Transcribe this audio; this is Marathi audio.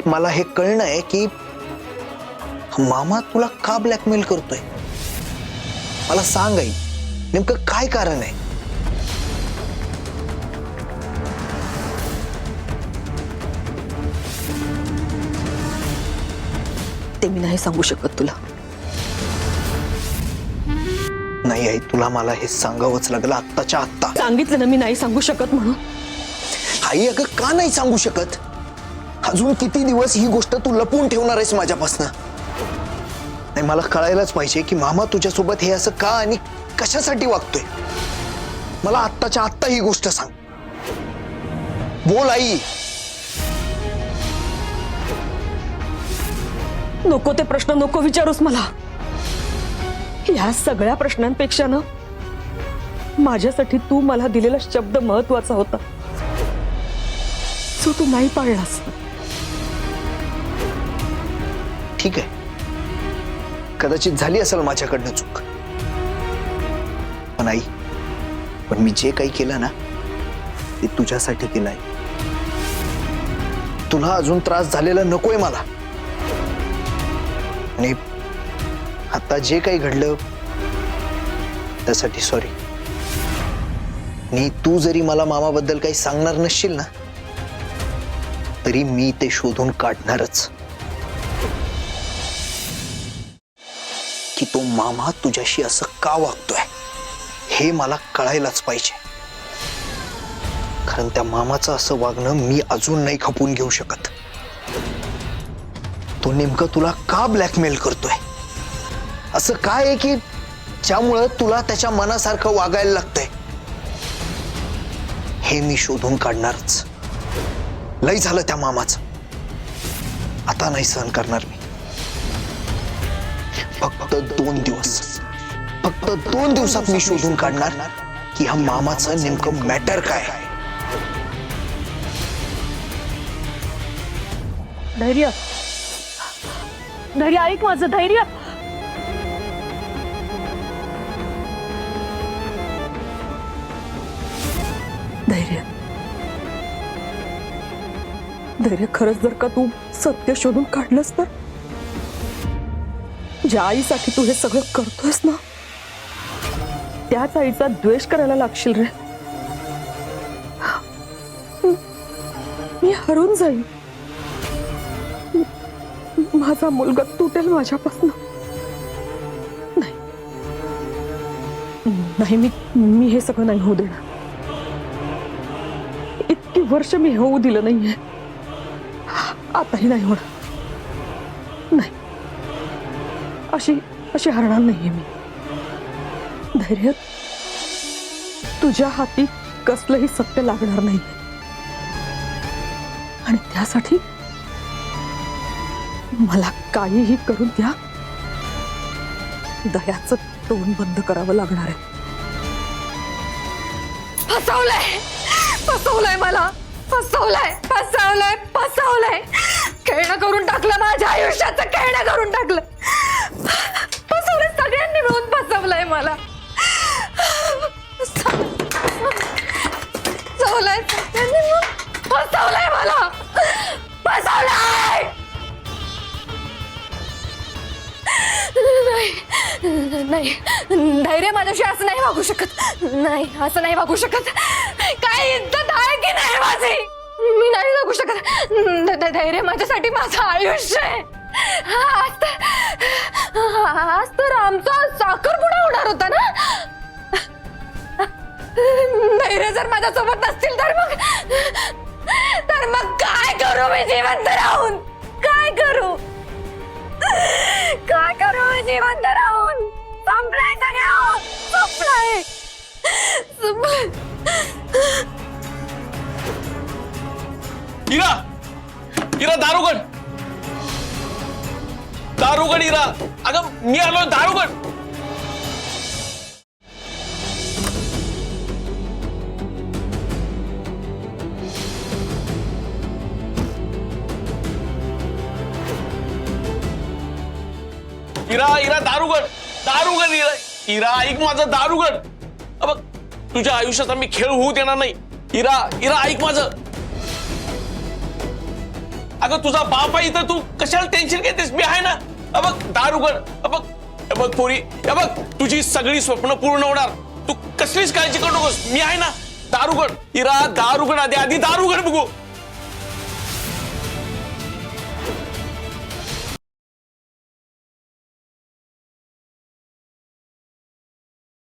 मला हे कळणं आहे की मामा तुला का ब्लॅकमेल करतोय. मला सांग आई, नेमकं काय कारण आहे. ते मी नाही सांगू शकत तुला. नाही आई, तुला मला हे सांगावंच लागलं आत्ताच्या आत्ता. सांगितलं ना मी नाही सांगू शकत म्हणून. आई अगं का नाही सांगू शकत. अजून किती दिवस ही गोष्ट तू लपवून ठेवणार आहेस माझ्यापासनं. नाही, मला कळायलाच पाहिजे की मामा तुझ्यासोबत हे असं का आणि कशासाठी वागतोय. मला आत्ताच्या आत्ता ही गोष्ट सांग. बोल आई. नको ते प्रश्न नको विचारूस मला. या सगळ्या प्रश्नांपेक्षा ना माझ्यासाठी तू मला दिलेला शब्द महत्वाचा होता, जो तू नाही पाळलास. ठीक आहे, कदाचित झाली असेल माझ्याकडनं चूक. पण आई, पण मी जे काही केलं ना ते तुझ्यासाठी केलंय. तुला अजून त्रास झालेला नकोय मला. आणि आता जे काही घडलं त्यासाठी सॉरी. आणि तू जरी मला मामाबद्दल काही सांगणार नसशील ना तरी मी ते शोधून काढणारच की तो मामा तुझ्याशी असं का वागतोय. हे मला कळायलाच पाहिजे, कारण त्या मामाचं असं वागणं मी अजून नाही खपून घेऊ शकत. तो नेमकं तुला का ब्लॅकमेल करतोय. असं काय आहे की ज्यामुळं तुला त्याच्या मनासारखं वागायला लागतंय. हे मी शोधून काढणारच. लय झालं त्या मामाचं, आता नाही सहन करणार मी. फक्त 2 दिवस, फक्त 2 दिवसात मी शोधून काढणार की हा मामाचं नेमकं मॅटर काय. धैर्य, धैर्य ऐक माझं. धैर्य, धैर्य, धैर्य. खरंच जर का तू सत्य शोधून काढलंस तर ज्या आईसाठी तू हे सगळं करतोयस ना त्याच आईचा द्वेष करायला लागशील रे. मी हरून जाईन. माझा मुलगा तुटेल माझ्यापासून. नाही नाही, मी हे सगळं नाही होऊ देणार. इतकी वर्ष मी होऊ दिलं नाहीये, आताही नाही होणार. नाही, अशी हरणार नाहीये मी. धैर्य, तुझ्या हाती कसलंही सत्य लागणार नाही. आणि त्यासाठी मला काहीही करून द्या, दह्याचं तोंड बंद करावं लागणार आहे. फसवलंय मला. फसवलंय. खेळणं करून टाकलं माझ्या आयुष्याचं. खेळणं करून टाकलं. फसवलंय, सगळ्यांनी मिळून फसवलंय मला. फसवलंय मला. नाही, धैर्य माझ्याशी असं नाही वागू शकत. नाही, असं नाही वागू शकत. काय इज्जत आहे की नाही माझी. मी नाही जगू शकत. धैर्य माझ्यासाठी माझं आयुष्य आहे. आज तर आमचा साखरपुडा होणार होता ना. धैर्य जर माझ्यासोबत नसतील तर मग काय करू मी जिवंत राहून. काय करू मी जिवंत राहून. संपलाय सगळं. संपलाय. इरा, इरा दारुगड. इरा. अगं मी आलो. दारुगड. इरा दारुगड. इरा ऐक माझं. दारुगड. बघ, तुझ्या आयुष्यात मी खेळ होऊ देणार नाही. इरा ऐक माझं. अगं तुझा बाप आहे इथं, तू कशाला टेन्शन घेतेस? मी आहे ना. बघ दार उघड. बघ पोरी, बघ तुझी सगळी स्वप्न पूर्ण होणार. तू कसलीच काळजी करू नकोस, मी आहे ना. दार उघड इरा, दार उघड. आधी दार उघड बघू.